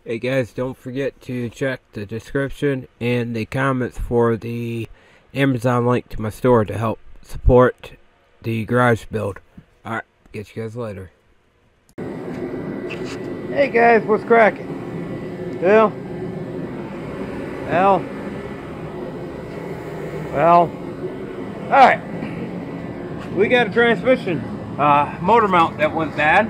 Hey guys, don't forget to check the description and the comments for the Amazon link to my store to help support the garage build. Alright, get you guys later. Hey guys, what's cracking? Well, alright. We got a transmission motor mount that went bad.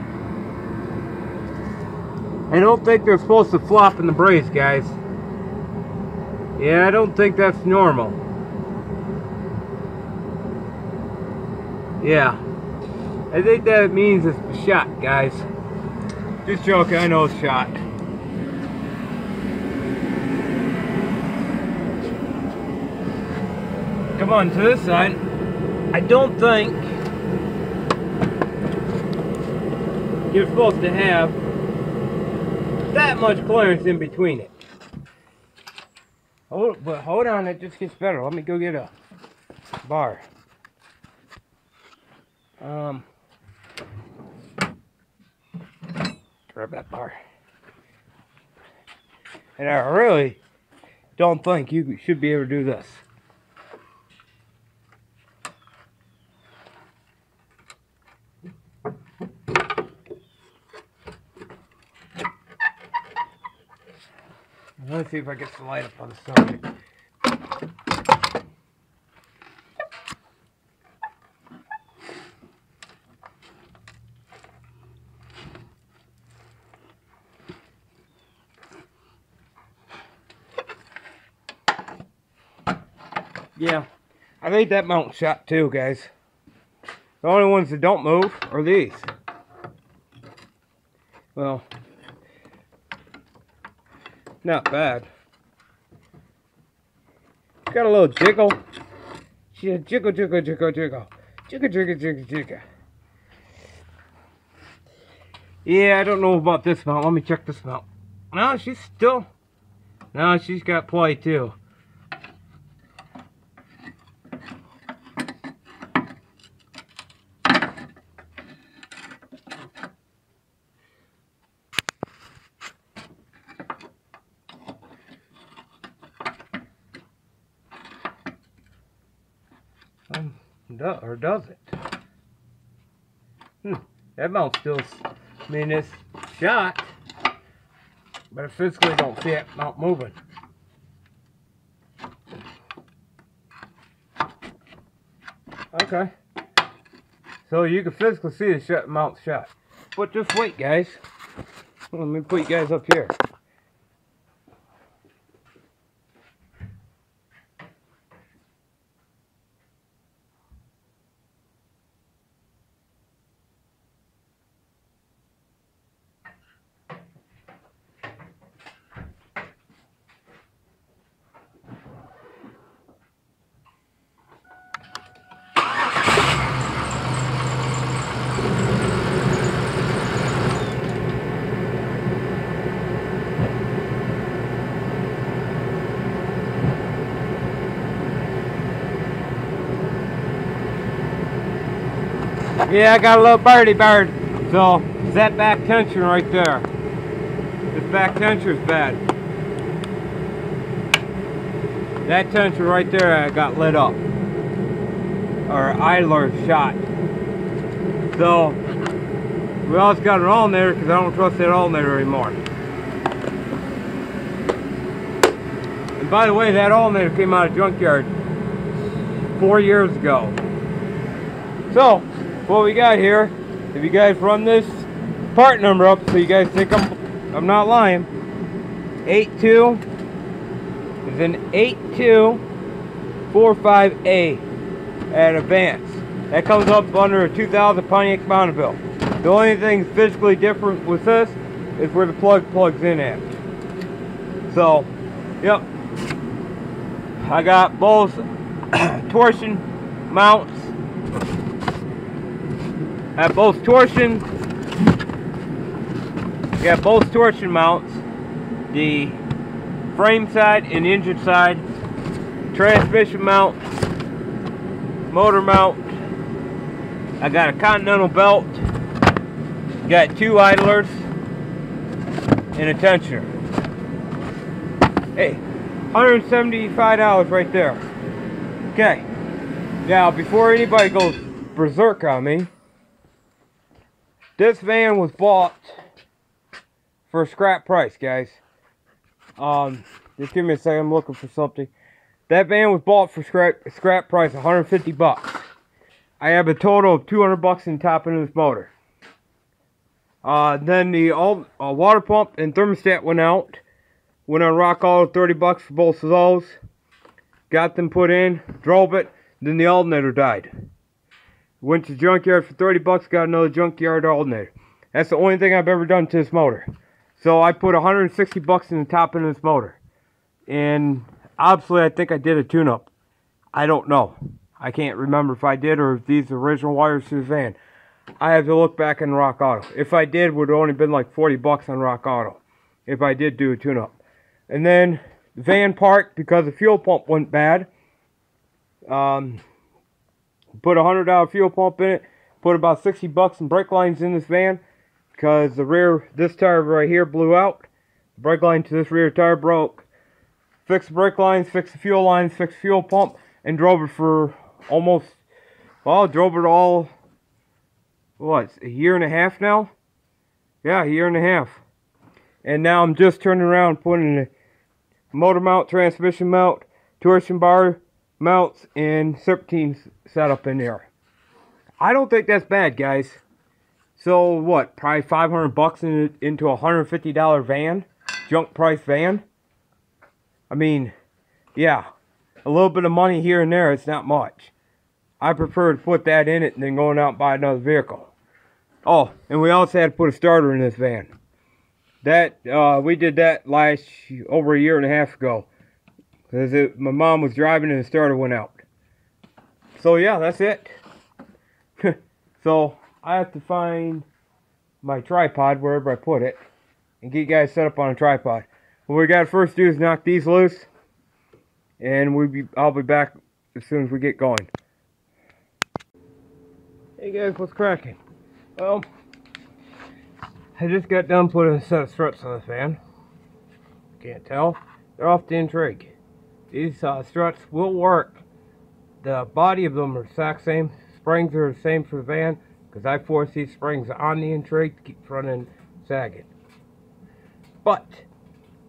I don't think they're supposed to flop in the brace, guys. Yeah, I don't think that's normal. Yeah. I think that means it's shot, guys. Just joking, I know it's shot. Come on to this side. I don't think you're supposed to have that much clearance in between it. But hold on, it just gets better. Let me go get a bar. Grab that bar. And I really don't think you should be able to do this. Let's see if I get the light up on the subject. Yeah, I think that mount shot too, guys. The only ones that don't move are these. Well, not bad. Got a little jiggle. Jiggle, jiggle, jiggle, jiggle. Jiggle, jiggle, jiggle, jiggle. Yeah, I don't know about this mount. Let me check this mount. No, she's still... No, she's got play too. Or does it? That mount still, I mean, it's shot, but I physically don't see that mount moving. Okay. So you can physically see the mount shot. But just wait, guys. Let me put you guys up here. Yeah, I got a little birdie bird. So, it's that back tension right there. This back tension is bad. That tension right there I got lit up. Or idler shot. So, we also got an alternator because I don't trust that alternator anymore. And by the way, that alternator came out of junkyard 4 years ago. So, what we got here, if you guys run this part number up so you guys think I'm not lying, 82 is an 8245A at Advance. That comes up under a 2000 Pontiac Bonneville. The only thing physically different with this is where the plug plugs in at. So, yep. I got both torsion mounts. Got both torsion mounts, the frame side and engine side, transmission mount, motor mount. I got a continental belt, got two idlers and a tensioner. Hey, $175 right there. Okay. Now, before anybody goes berserk on me, this van was bought for a scrap price, guys. Just give me a second. I'm looking for something. That van was bought for scrap price, 150 bucks. I have a total of 200 bucks in top end of this motor. Then the water pump and thermostat went out. Went on Rock Auto, 30 bucks for both of those. Got them put in, drove it, then the alternator died. Went to junkyard for 30 bucks, got another junkyard alternator. That's the only thing I've ever done to this motor. So I put 160 bucks in the top end of this motor. And obviously I think I did a tune-up. I don't know. I can't remember if I did or if these are original wires to the van. I have to look back in Rock Auto. If I did, it would have only been like 40 bucks on Rock Auto. If I did do a tune-up. And then the van parked because the fuel pump went bad. Put a $100 fuel pump in it. Put about 60 bucks in brake lines in this van because the rear, this tire right here blew out. The brake line to this rear tire broke. Fixed the brake lines, fixed the fuel lines, fixed the fuel pump, and drove it for almost, well, drove it all, what, a year and a half now? Yeah, a year and a half. And now I'm just turning around putting a motor mount, transmission mount, torsion bar mounts, and Serpentine setup in there. I don't think that's bad, guys. So what? Probably 500 bucks into a $150 van, junk price van. I mean, yeah, a little bit of money here and there. It's not much. I prefer to put that in it than going out and buy another vehicle. Oh, and we also had to put a starter in this van. That we did that over a year and a half ago, because my mom was driving and the starter went out. So yeah, that's it. So I have to find my tripod wherever I put it and get you guys set up on a tripod. What we got to first do is knock these loose, and I'll be back as soon as we get going. Hey guys, what's cracking? Well, I just got done putting a set of struts on this van. Can't tell. They're off the intrigue. These struts will work. The body of them are the exact same. Springs are the same for the van because I force these springs on the intrigue to keep the front end sagging. But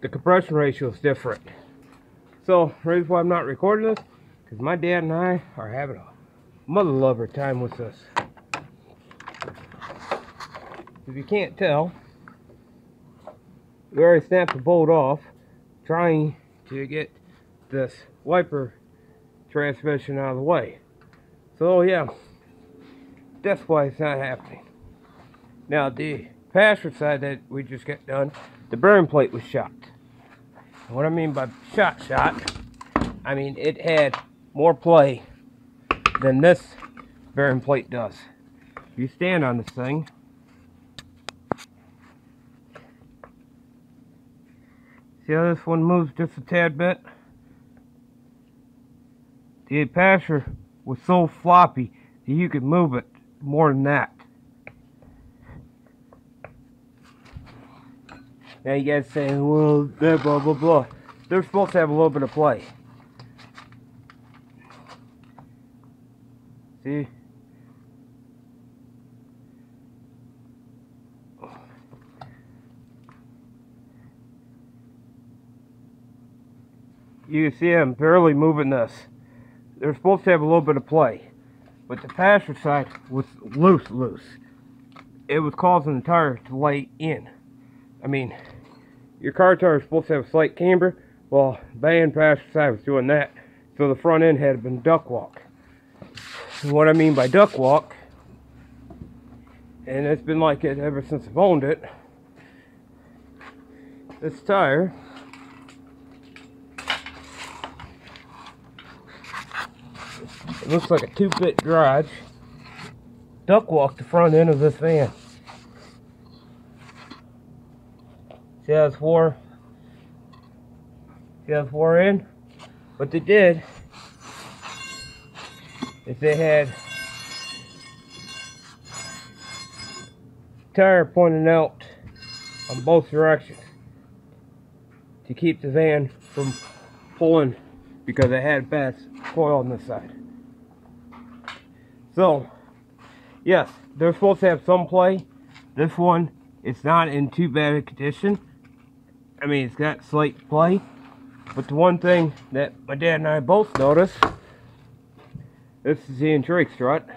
the compression ratio is different. So the reason why I'm not recording this because my dad and I are having a mother lover time with this. If you can't tell, we already snapped the bolt off trying to get this wiper transmission out of the way. So yeah, that's why it's not happening. Now the passenger side that we just got done, the bearing plate was shot. And what I mean by shot, I mean it had more play than this bearing plate does. If you stand on this thing, see how this one moves just a tad bit? The passenger was so floppy that you could move it more than that. Now you guys saying, well, blah, blah, blah, blah. They're supposed to have a little bit of play. See? You can see I'm barely moving this. They're supposed to have a little bit of play. But the passenger side was loose. It was causing the tire to lay in. I mean, your car tire is supposed to have a slight camber. Well, the van passenger side was doing that. So the front end had been duck walk. And what I mean by duck walk, and it's been like it ever since I've owned it, this tire it looks like a 2-bit garage duck walk the front end of this van. See how it's wore? See how it's wore in? What they did is they had tire pointing out on both directions. to keep the van from pulling because it had bad coil on this side. So, yes, they're supposed to have some play. This one, it's not in too bad a condition. I mean, it's got slight play. But the one thing that my dad and I both noticed, this is the intrigue strut.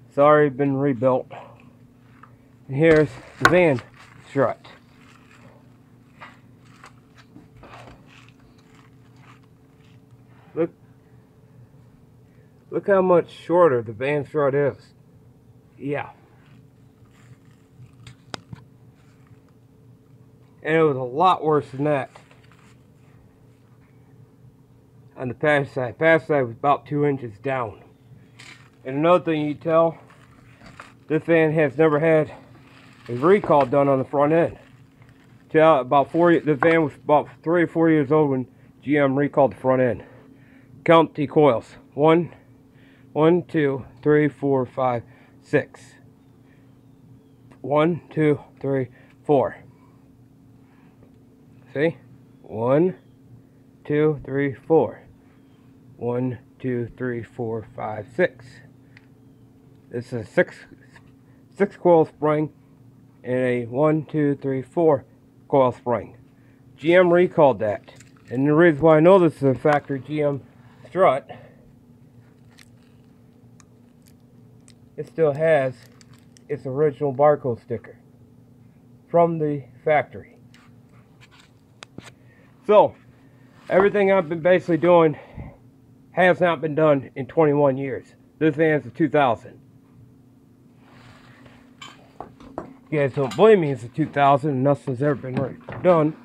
It's already been rebuilt. And here's the van strut. Look how much shorter the van strut is. Yeah. And it was a lot worse than that on the passenger side. Passenger side was about 2 inches down. And another thing you tell, this van has never had a recall done on the front end. Till about 4 years, this van was about 3 or 4 years old when GM recalled the front end. Count the coils. 1, 2, 3, 4, 5, 6. 1, 2, 3, 4. See? 1, 2, 3, 4. 1, 2, 3, 4, 5, 6. This is a six coil spring and a 1, 2, 3, 4 coil spring. GM recalled that. And the reason why I know this is a factory GM strut, it still has its original barcode sticker from the factory. So, everything I've been basically doing has not been done in 21 years. This van's a 2000. You guys don't blame me, it's a 2000 and nothing's ever been done.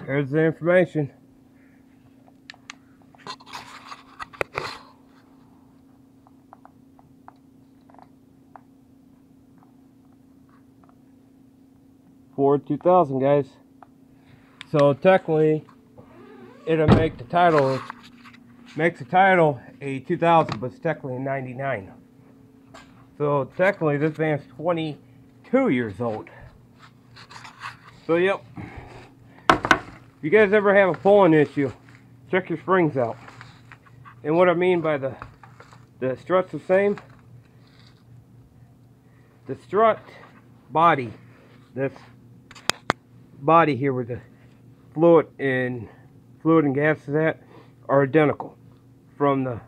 There's the information. Ford 2000, guys. So technically, it'll make the title, makes the title a 2000, but it's technically a 99. So technically, this van's 22 years old. So yep. If you guys ever have a pulling issue, check your springs out. And what I mean by the strut's the same. The strut body, this body here where the fluid and gas is at, are identical. From the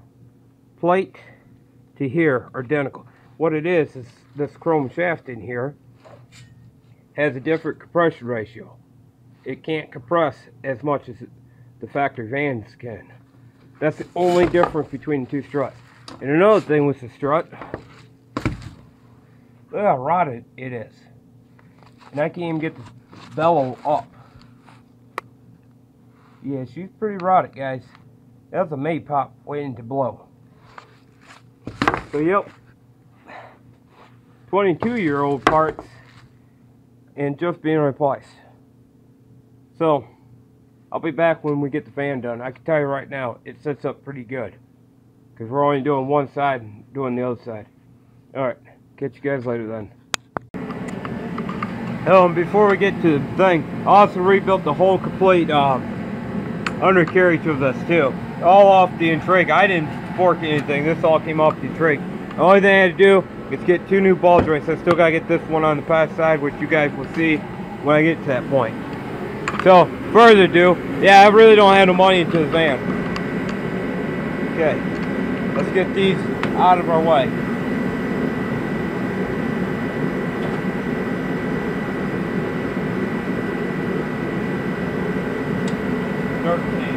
plate to here are identical. What it is this chrome shaft in here has a different compression ratio. It can't compress as much as the factory vans can. That's the only difference between the two struts. And another thing with the strut, look how rotted it is. And I can't even get the bellow up. Yeah, she's pretty rotted, guys. That's a May pop waiting to blow. So yep, 22-year-old parts and just being replaced. So I'll be back when we get the fan done. I can tell you right now, it sets up pretty good because we're only doing one side and doing the other side. Alright, catch you guys later then. Oh, and before we get to the thing, I also rebuilt the whole complete undercarriage of this too. All off the intrigue. I didn't fork anything. This all came off the intrigue. The only thing I had to do is get 2 new ball joints. I still gotta get this one on the pass side, which you guys will see when I get to that point. So, further ado, yeah, I really don't have no money into the van. Okay, let's get these out of our way. Serpentine.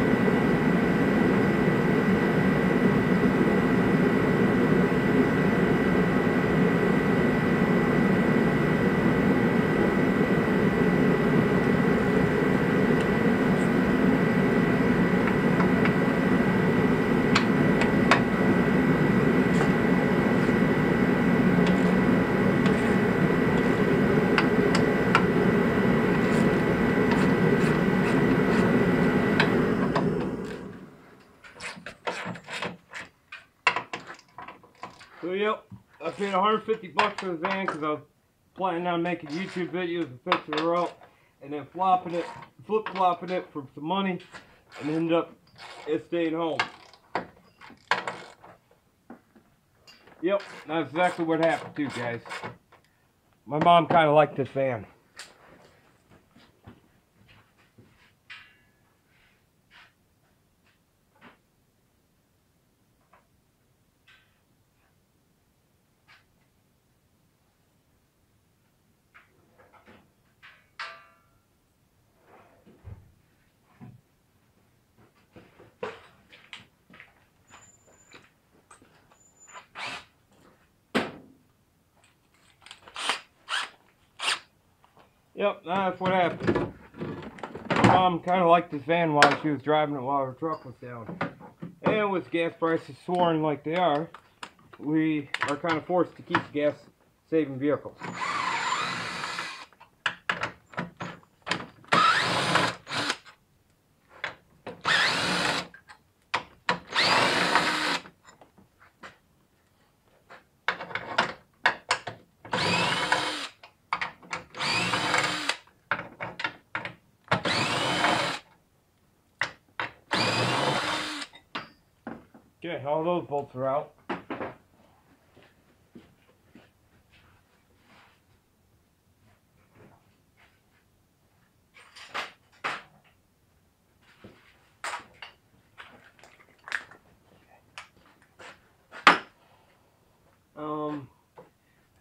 So yep, I paid $150 for the van because I was planning on making YouTube videos and fixing her up, and then flip-flopping it for some money, and end up staying home. Yep, that's exactly what happened too, guys. My mom kind of liked this van. Yep, that's what happened. My mom kind of liked this van while she was driving it while her truck was down. And with gas prices soaring like they are, we are kind of forced to keep gas-saving vehicles. Okay, all those bolts are out.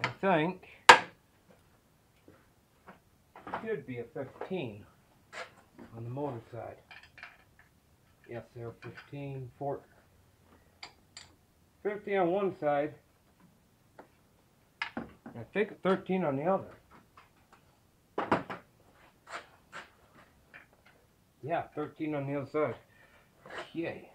I think should be a 15 on the motor side. Yes, there 15, 50 on one side. I think 13 on the other. Yeah, 13 on the other side. Yay.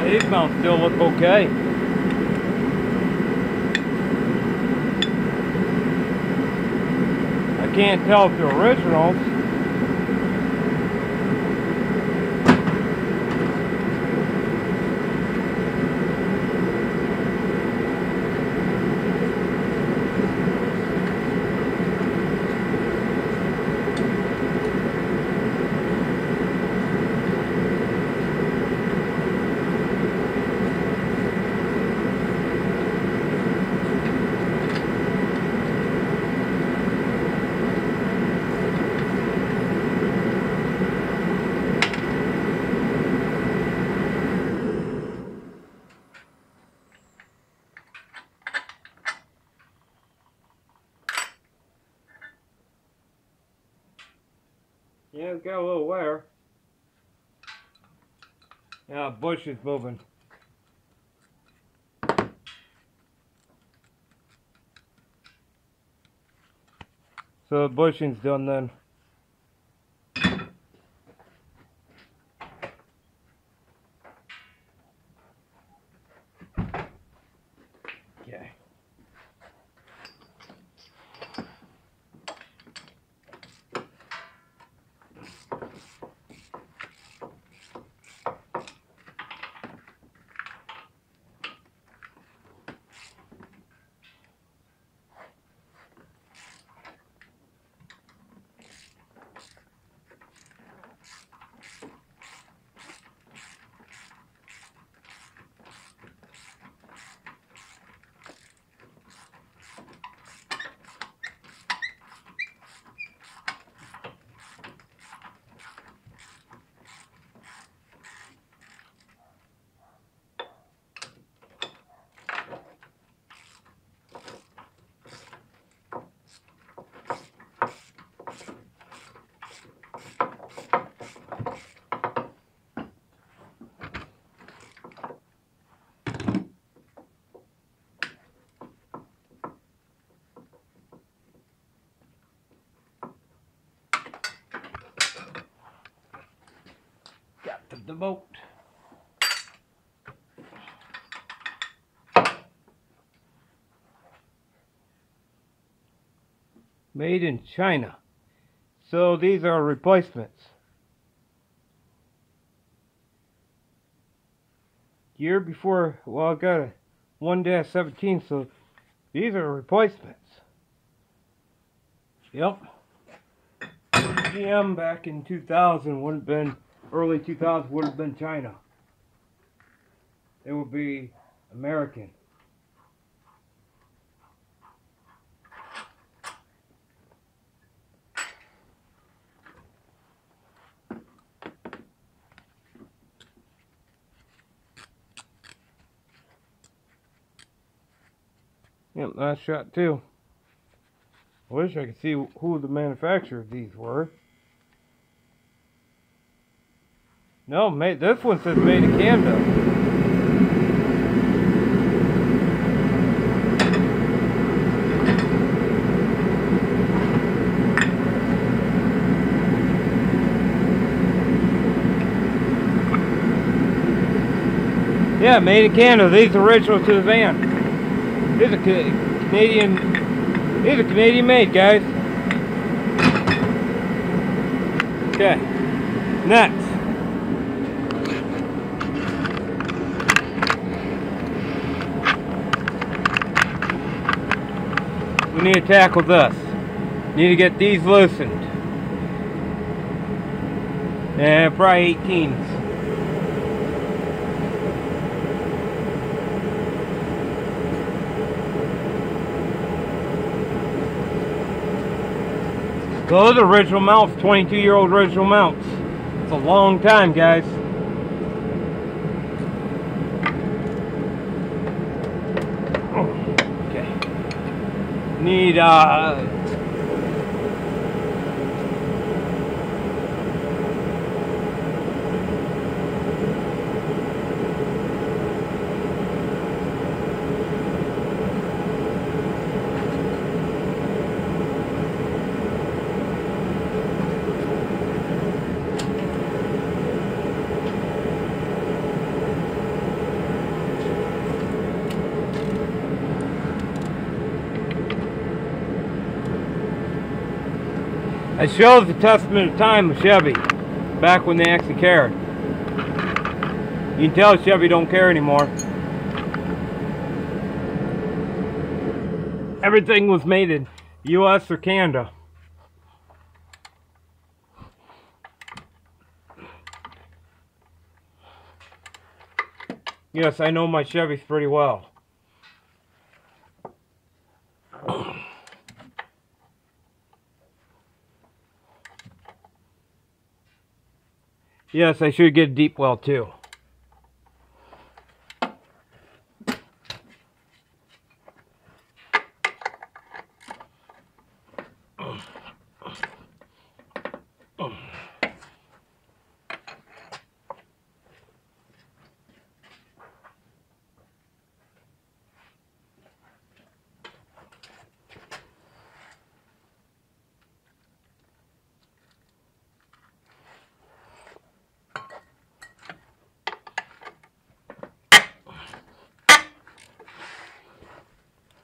These mounts still look okay. I can't tell if they're originals. Yeah, it's got a little wear. Now the bush is moving. So the bushing's done then. Okay. of the boat. Made in China. So these are replacements. Year before, well, I got a 1-17, so these are replacements. Yep. GM back in 2000 would have been, early 2000 would have been China. It would be American. Yep, nice shot too. I wish I could see who the manufacturer of these were. No, this one says made in Canada. Yeah, made in Canada. These are original to the van. These are Canadian. These are Canadian made, guys. Okay. Next. We need to tackle this. Need to get these loosened. And probably 18s. Those are original mounts, 22-year-old original mounts. It's a long time, guys. Okay. Need it shows the testament of time of Chevy, back when they actually cared. You can tell Chevy don't care anymore. Everything was made in US or Canada. Yes, I know my Chevys pretty well. Yes, I should get a deep well too.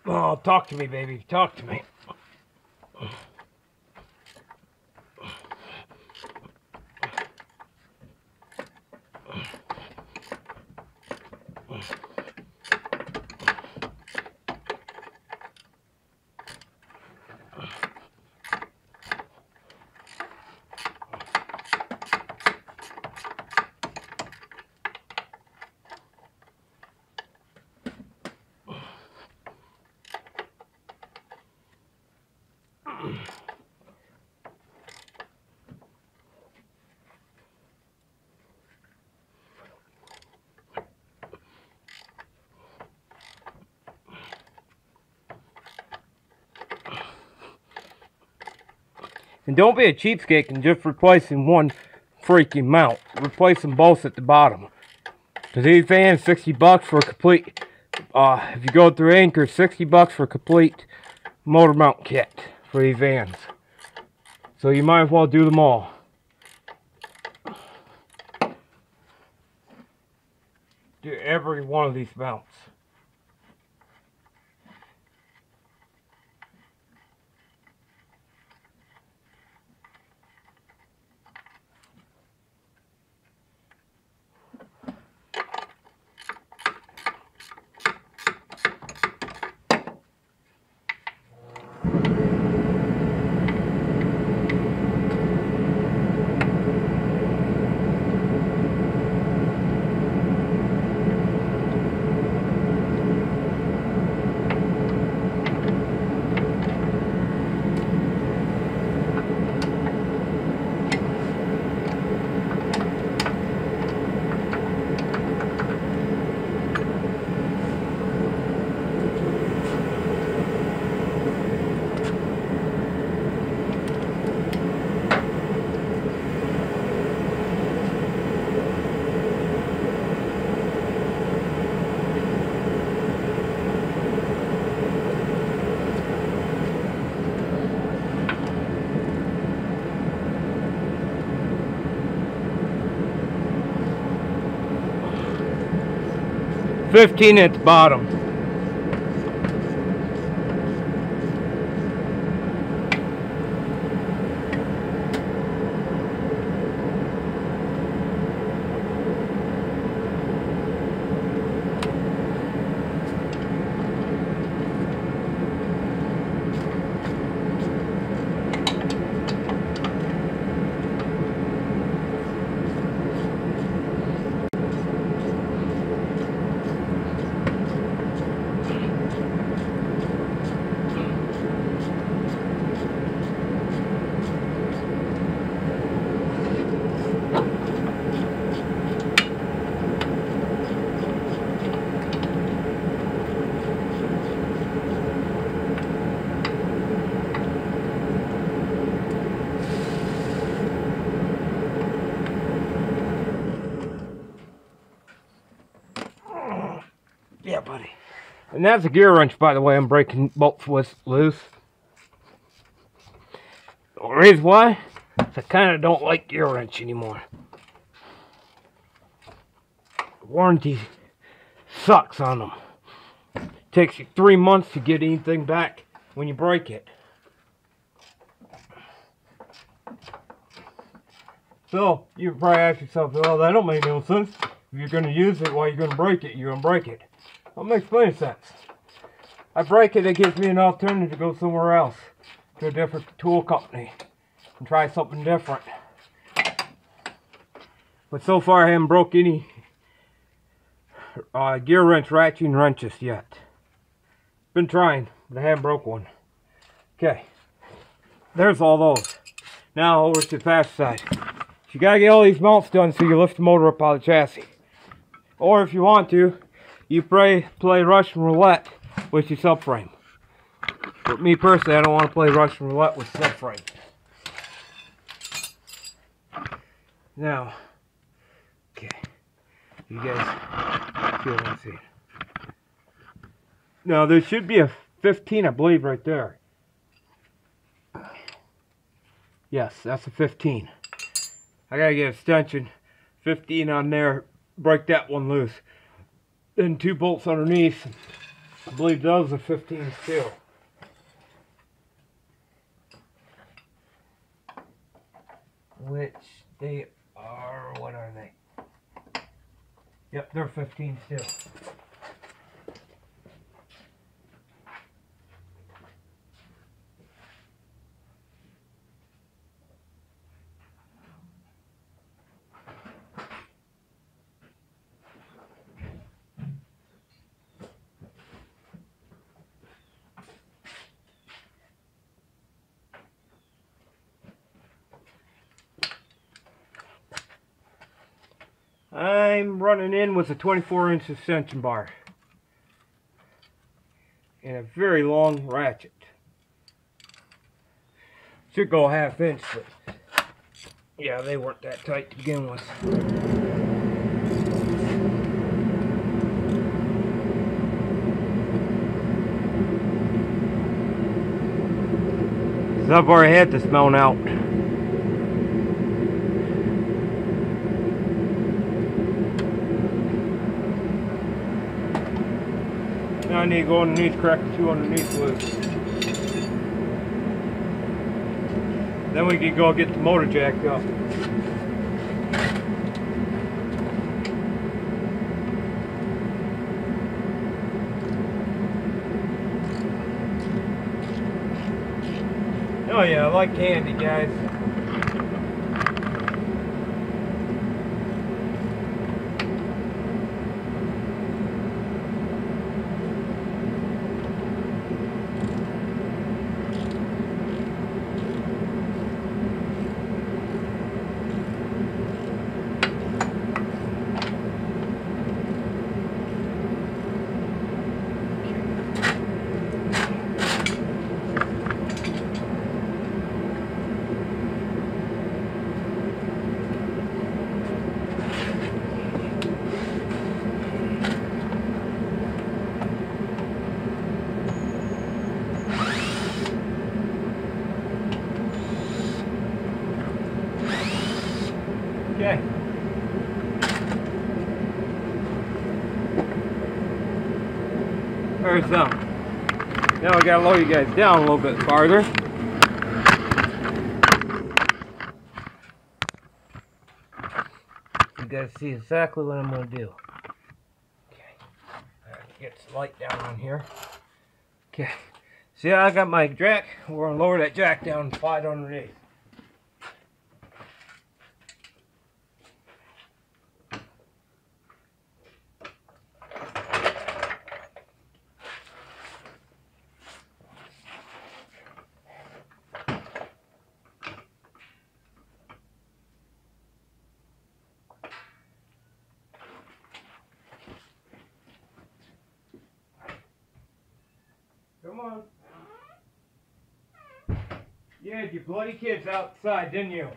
Oh, talk to me, baby. Talk to me. And don't be a cheapskate and just replacing one freaking mount. Replace them both at the bottom. Because these fans, $60 for a complete, if you go through Anchor, $60 for a complete motor mount kit for these vans. So you might as well do them all. to every one of these mounts. $15 at the bottom. Yeah, buddy. And that's a gear wrench, by the way. I'm breaking bolts with loose. The reason why is I kind of don't like gear wrench anymore. Warranty sucks on them. Takes you 3 months to get anything back when you break it. So you probably ask yourself, well, that don't make no sense. If you're going to use it while you're going to break it, you're going to break it. That makes plenty of sense. I break it, it gives me an alternative to go somewhere else, to a different tool company, and try something different. But so far I haven't broke any gear wrench ratcheting wrenches yet. Been trying, but I haven't broke one. Okay, there's all those. Now over to the passenger side. You gotta get all these mounts done so you lift the motor up out of the chassis. Or if you want to, you play Russian roulette with your subframe. But me personally, I don't want to play Russian roulette with subframe. Now, okay, you guys see what I'm seeing. Now there should be a 15, I believe, right there. Yes, that's a 15. I gotta get extension 15 on there, break that one loose. Then 2 bolts underneath. I believe those are 15 still. Which they are, what are they? Yep, they're 15 still. I'm running in with a 24-inch extension bar and a very long ratchet. Should go a ½ inch, but yeah, they weren't that tight to begin with. So I've already had this mount out. Might need to go underneath, crack the two underneath loose. Then we can go get the motor jacked up. Oh yeah, I like candy, guys. Okay. There's some. Now we gotta lower you guys down a little bit farther. You guys see exactly what I'm gonna do. Okay. Alright, get the light down on here. Okay. See, I got my jack. We're gonna lower that jack down and slide underneath. Come on. You had your bloody kids outside, didn't you?